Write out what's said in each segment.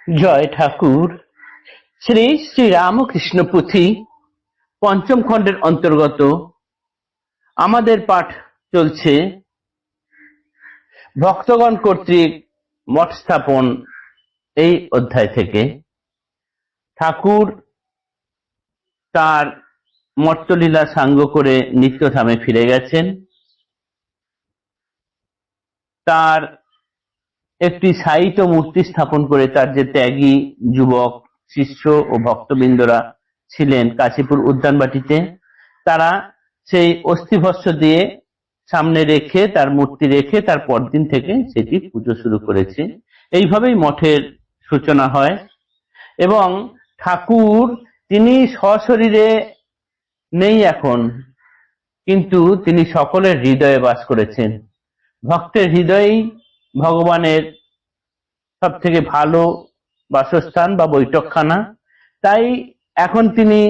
জয় ঠাকুর। শ্রী শ্রী রামকৃষ্ণ পুঁথি পঞ্চম খণ্ডের অন্তর্গত আমাদের পাঠ চলছে ভক্তগণ কর্তৃক মঠ স্থাপন এই অধ্যায় থেকে। ঠাকুর তার মর্তলীলা সাঙ্গ করে নিত্যধামে ফিরে গেছেন। তার একটি সাহিত্য মূর্তি স্থাপন করে তার যে ত্যাগী যুবক শিষ্য ও ভক্তবৃন্দরা ছিলেন কাশীপুর উদ্যানবাটিতে, তারা সেই অস্থিভস্য দিয়ে সামনে রেখে তার মূর্তি রেখে তার পরদিন থেকে সেটি পুজো শুরু করেছে। এইভাবেই মঠের সূচনা হয় এবং ঠাকুর তিনি সশরীরে নেই এখন, কিন্তু তিনি সকলের হৃদয়ে বাস করেছেন। ভক্তের হৃদয়েই ভগবানের সব থেকে ভালো বাসস্থান বা বৈঠকখানা। তাই এখন তিনি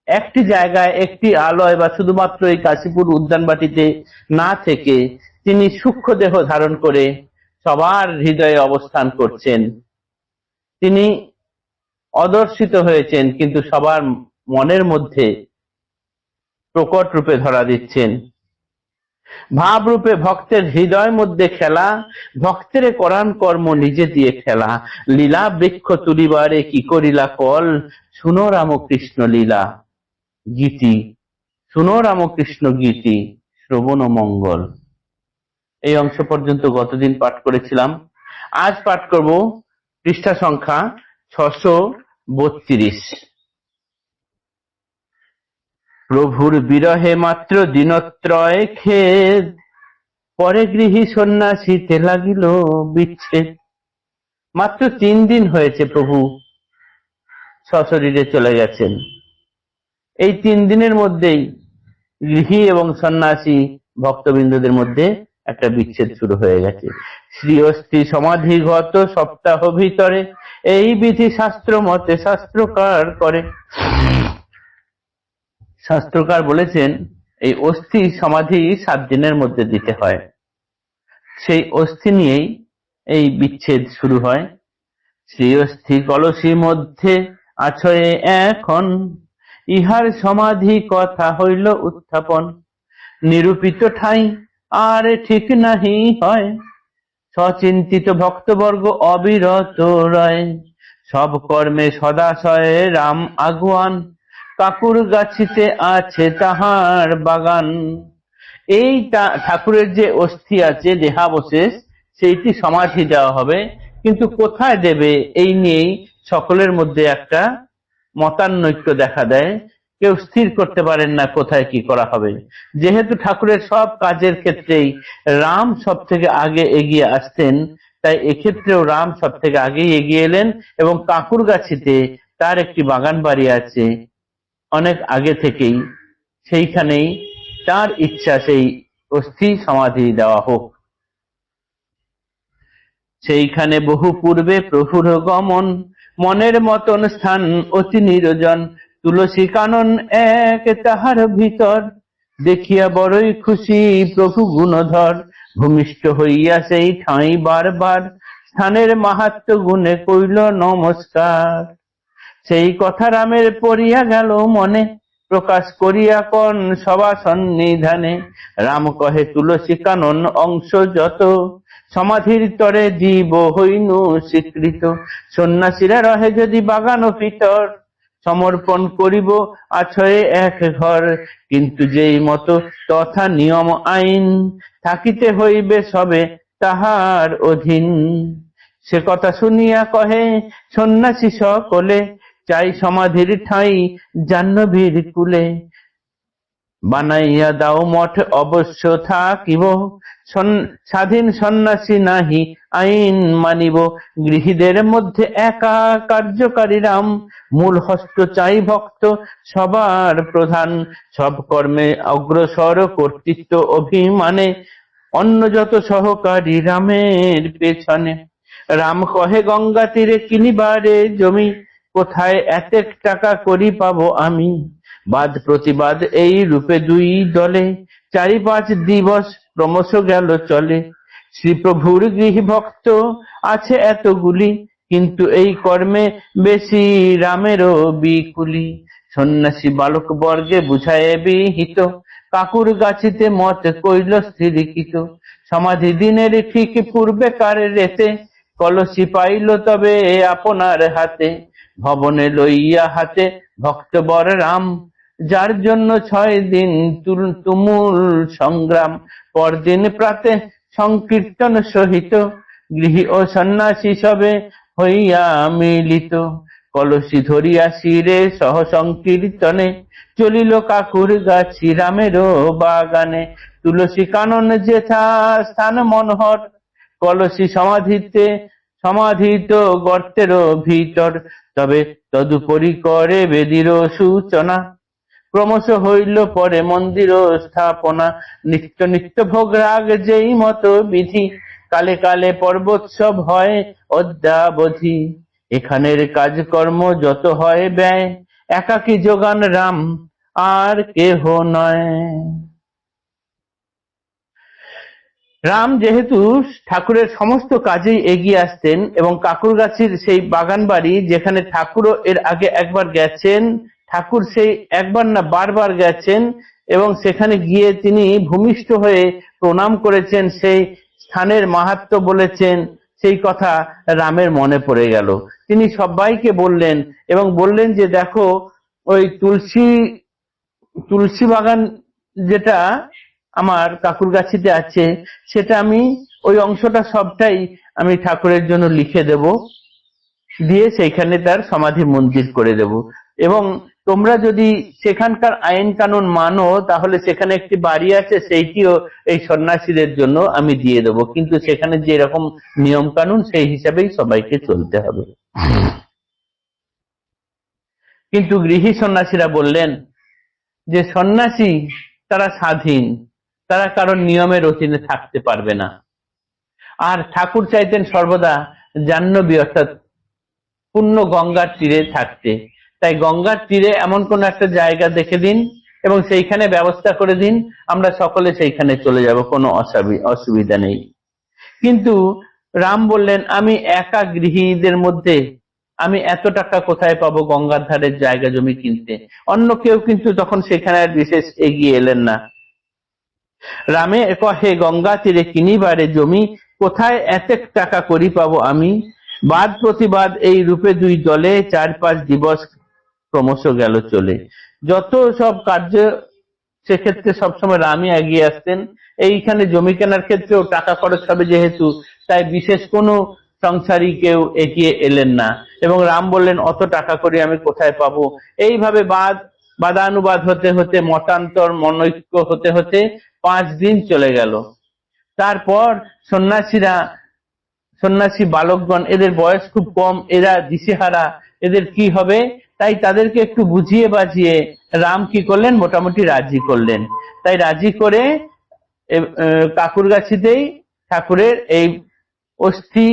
একটি জায়গায় একটি আলয় বা শুধুমাত্র এই কাশীপুর উদ্যানবাটিতে না থেকে তিনি সূক্ষ্ম দেহ ধারণ করে সবার হৃদয়ে অবস্থান করছেন। তিনি অদর্শিত হয়েছেন কিন্তু সবার মনের মধ্যে প্রকট রূপে ধরা দিচ্ছেন। ভাব রূপে ভক্তের হৃদয় মধ্যে খেলা, ভক্তের করান কর্ম নিজে দিয়ে খেলা। লীলা বৃক্ষ তুলিবারে কি করিলা কল, শুনো রামকৃষ্ণ লীলা গীতি, শুনো রামকৃষ্ণ গীতি শ্রবণ মঙ্গল। এই অংশ পর্যন্ত গতদিন পাঠ করেছিলাম। আজ পাঠ করব পৃষ্ঠা সংখ্যা 632। প্রভুর বিরহে মাত্র দিনত্রয় খেদ, পরে গৃহী সন্ন্যাসীতে লাগিল বিচ্ছেদ। মাত্র 3 দিন হয়েছে প্রভু সশরীরে চলে গেছেন। এই 3 দিনের মধ্যেই গৃহী এবং সন্ন্যাসী ভক্তবৃন্দদের মধ্যে একটা বিচ্ছেদ শুরু হয়ে গেছে। শ্রী অস্থি সমাধিগত সপ্তাহ ভিতরে এই বিধি শাস্ত্র মতে শাস্ত্রকার করে। শাস্ত্রকার বলেছেন এই অস্থি সমাধি 7 দিনের মধ্যে দিতে হয়। সেই অস্থি নিয়েই এই বিচ্ছেদ শুরু হয়। শ্রী অস্থি কলসি মধ্যে আছয়ে এখন, ইহার সমাধি কথা হইল উত্থাপন। নিরূপিত ঠাই আর ঠিক নাহি হয়, সচিন্তিত ভক্তবর্গ অবিরত রয়। সব কর্মে সদাশয় রাম আগুয়ান, কাকুর গাছিতে আছে তাহার বাগান। এই ঠাকুরের যে অস্থি আছে দেহাবশেষ, সেইটি সমাধি দেওয়া হবে, কিন্তু কোথায় দেবে এই নিয়েই সকলের মধ্যে একটা মতানৈক্য দেখা দেয়। কেউ স্থির করতে পারেন না কোথায় কি করা হবে। যেহেতু ঠাকুরের সব কাজের ক্ষেত্রেই রাম সব থেকে আগে এগিয়ে আসতেন, তাই এক্ষেত্রেও রাম সব থেকে আগেই এগিয়ে এলেন এবং কাকুরগাছিতে তার একটি বাগান বাড়ি আছে অনেক আগে থেকেই, সেইখানেই তার ইচ্ছা সেই অস্থি সমাধি দেওয়া হোক। সেইখানে বহু পূর্বে প্রভুর গমন, মনের মতন স্থান অতি নিরজন। তুলসী কানন এক তাহার ভিতর, দেখিয়া বড়ই খুশি প্রভু গুণধর। ভূমিষ্ঠ হইয়া সেই ঠাঁই বারবার, স্থানের মাহাত্ম্য গুণে কইল নমস্কার। সেই কথা রামের পড়িয়া গেল মনে, প্রকাশ করিয়া কন সভা সন্নিধানে। রাম কহে তুলসী কানন অংশ যত, সমাধির তরে জীব হইনু স্বীকৃত। সন্ন্যাসীরা রহে যদি বাগান ভিতর, সমর্পণ করিব আছয়ে এক ঘর। কিন্তু যেই মতো তথা নিয়ম আইন, থাকিতে হইবে সবে তাহার অধীন। সে কথা শুনিয়া কহে সন্ন্যাসী সকলে, চাই সমাধির ঠাঁই জাহ্নবীর কুলে। বানাইয়া দাও মঠ অবশ্য থাকিব, স্বাধীন সন্ন্যাসী নাহি আইন মানিব। গৃহীদের মধ্যে একা কার্যকারী রাম, মূল হস্ত চাই ভক্ত সবার প্রধান। সব কর্মে অগ্রসর কর্তৃত্ব অভিমানে, অন্য যত সহকারী রামের পেছনে। রাম কহে গঙ্গা তীরে কিনিবারে জমি, কোথায় এতেক টাকা করি পাবো আমি। বাদ প্রতিবাদ এই রূপে 2 দলে, 4-5 দিবস ক্রমশ গেল চলে। শ্রীপ্রভুর গৃহ ভক্ত আছে এতগুলি, কিন্তু এই কর্মে বেশি রামেরও বিকুলি। সন্ন্যাসী বালক বর্গে বুঝায় বিহিত, কাকুর গাছিতে মত কইল স্থিরিকৃত। সমাধি দিনের ঠিক পূর্বেকার রেতে, কলসি পাইল তবে আপনার হাতে। ভবনে লইয়া হাতে ভক্তবর রাম, যার জন্য 6 দিন তুমুল সংগ্রাম। পরদিন প্রাতে সংকীর্তন সহিত, গৃহী ও সন্ন্যাসী সবে হইয়া মিলিত। কলসি ধরিয়া শিরে সহ সংকীর্তনে, চলিল কাকুর গাছি রামেরও বাগানে। তুলসী কানন যেথা স্থান মনোহর, কলসি সমাধিত গর্তের ভিতর। তবে তদুপরি করে বেদির সূচনা, ক্রমশ হইল পরে মন্দির স্থাপনা। নিত্য নিত্য ভোগ রাগ যেই মতো বিধি, কালে কালে পর্বোৎসব হয় অদ্যাবধি। এখানের কাজকর্ম যত হয় ব্যয়, একাকী যোগান রাম আর কেহ নয়। রাম যেহেতু ঠাকুরের সমস্ত কাজেই এগিয়ে আসতেন, এবং কাকুরগাছির সেই বাগান বাড়ি যেখানে ঠাকুরও এর আগে একবার গেছেন, ঠাকুর সেই একবার না বারবার গেছেন, এবং সেখানে গিয়ে তিনি ভূমিষ্ঠ হয়ে প্রণাম করেছেন, সেই স্থানের মাহাত্ম্য বলেছেন, সেই কথা রামের মনে পড়ে গেল। তিনি সবাইকে বললেন, এবং বললেন যে দেখো, ওই তুলসী বাগান যেটা আমার কাকুরগাছিতে আছে, সেটা আমি ওই অংশটা সবটাই আমি ঠাকুরের জন্য লিখে দেব, দিয়ে সেইখানে তার সমাধি মন্দির করে দেব। এবং তোমরা যদি সেখানকার আইন কানুন মানো, তাহলে সেখানে একটি বাড়ি আছে, সেইটিও এই সন্ন্যাসীদের জন্য আমি দিয়ে দেব, কিন্তু সেখানে যে রকম নিয়ম কানুন সেই হিসাবেই সবাইকে চলতে হবে। কিন্তু গৃহী সন্ন্যাসীরা বললেন যে সন্ন্যাসী তারা স্বাধীন, তারা কারণ নিয়মের অধীনে থাকতে পারবে না। আর ঠাকুর চাইতেন সর্বদা জাহ্নবী অর্থাৎ পূর্ণ গঙ্গার তীরে থাকতে। তাই গঙ্গার তীরে এমন কোন একটা জায়গা দেখে দিন এবং সেইখানে ব্যবস্থা করে দিন, আমরা সকলে সেইখানে চলে যাব, কোনো অসুবিধা নেই। কিন্তু রাম বললেন, আমি একা গৃহীদের মধ্যে আমি এত টাকা কোথায় পাবো গঙ্গার ধারের জায়গা জমি কিনতে? অন্য কেউ কিন্তু তখন সেখানে আর বিশেষ এগিয়ে এলেন না। রামে কহে, গঙ্গা তীরে কিনিবারে জমি, কোথায় এতেক টাকা করি পাবো আমি? বাদ প্রতিবাদ এই রূপে 2 দলে, 4-5 দিবস ক্রমশ গেল চলে। যত সব কার্য সেক্ষেত্রে সবসময় রামই এগিয়ে আসতেন। এইখানে জমি কেনার ক্ষেত্রেও টাকা খরচ হবে যেহেতু, তাই বিশেষ কোনো সংসারী কেউ এগিয়ে এলেন না। এবং রাম বললেন, অত টাকা করে আমি কোথায় পাবো? এইভাবে বাদানুবাদ হতে হতে, মতান্তর মনৈক্য হতে হতে 5 দিন চলে গেল। তারপর সন্ন্যাসী বালকগণ, এদের বয়স খুব কম, এরা দিশেহারা, এদের কি হবে? তাই তাদেরকে একটু বুঝিয়ে বাজিয়ে রাম কি করলেন, মোটামুটি রাজি করলেন। তাই রাজি করে কাকুরগাছিতেই ঠাকুরের এই অস্থি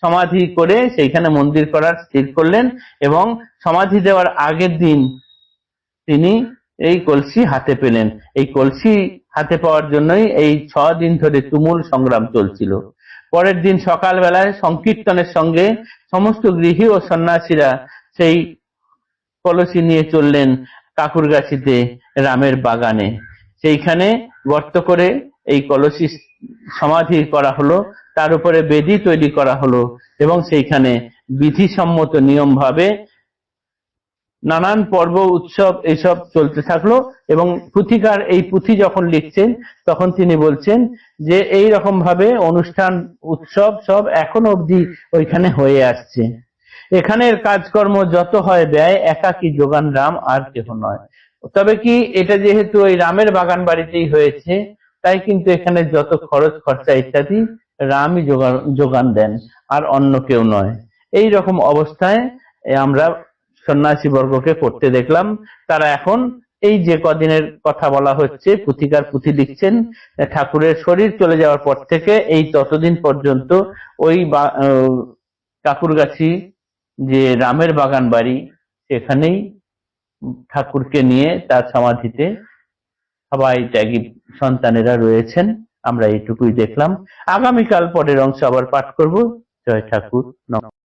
সমাধি করে সেইখানে মন্দির করার স্থির করলেন, এবং সমাধি দেওয়ার আগের দিন তিনি এই কলসি হাতে পেলেন। এই কলসি হাতে পাওয়ার জন্যই এই 6 দিন ধরে তুমুল সংগ্রাম চলছিল। পরের দিন সকালবেলায় সংকীর্তনের সঙ্গে সমস্ত গৃহী ও সন্ন্যাসীরা সেই কলসি নিয়ে চললেন কাকুরগাছিতে রামের বাগানে। সেইখানে গর্ত করে এই কলসি সমাধি করা হলো, তার উপরে বেদি তৈরি করা হলো, এবং সেইখানে বিধিসম্মত নিয়ম ভাবে নানান পর্ব উৎসব এসব চলতে থাকলো। এবং পুথিকার এই পুঁথি যখন লিখছেন, তখন তিনি বলছেন যে এই রকম ভাবে অনুষ্ঠান উৎসব সব এখনো অবধি ওইখানে হয়ে আসছে। এখানের কাজকর্ম যত হয় ব্যয়, একাকী যোগান রাম আর কেহ নয়। তবে কি, এটা যেহেতু ওই রামের বাগান বাড়িতেই হয়েছে, তাই কিন্তু এখানে যত খরচ খরচা ইত্যাদি রামই যোগান দেন, আর অন্য কেউ নয়। এই রকম অবস্থায় আমরা সন্ন্যাসী বর্গকে করতে দেখলাম। তারা এখন এই যে কদিনের কথা বলা হচ্ছে, পুথিকার পুঁথি লিখছেন, ঠাকুরের শরীর চলে যাওয়ার পর থেকে এই ততদিন পর্যন্ত ওই কাকুরগাছি যে রামের বাগান বাড়ি, সেখানেই ঠাকুরকে নিয়ে তার সমাধিতে সবাই ত্যাগী সন্তানেরা রয়েছেন। আমরা এইটুকুই দেখলাম। আগামীকাল পরের অংশ আবার পাঠ করব। জয় ঠাকুর। নমস্কার।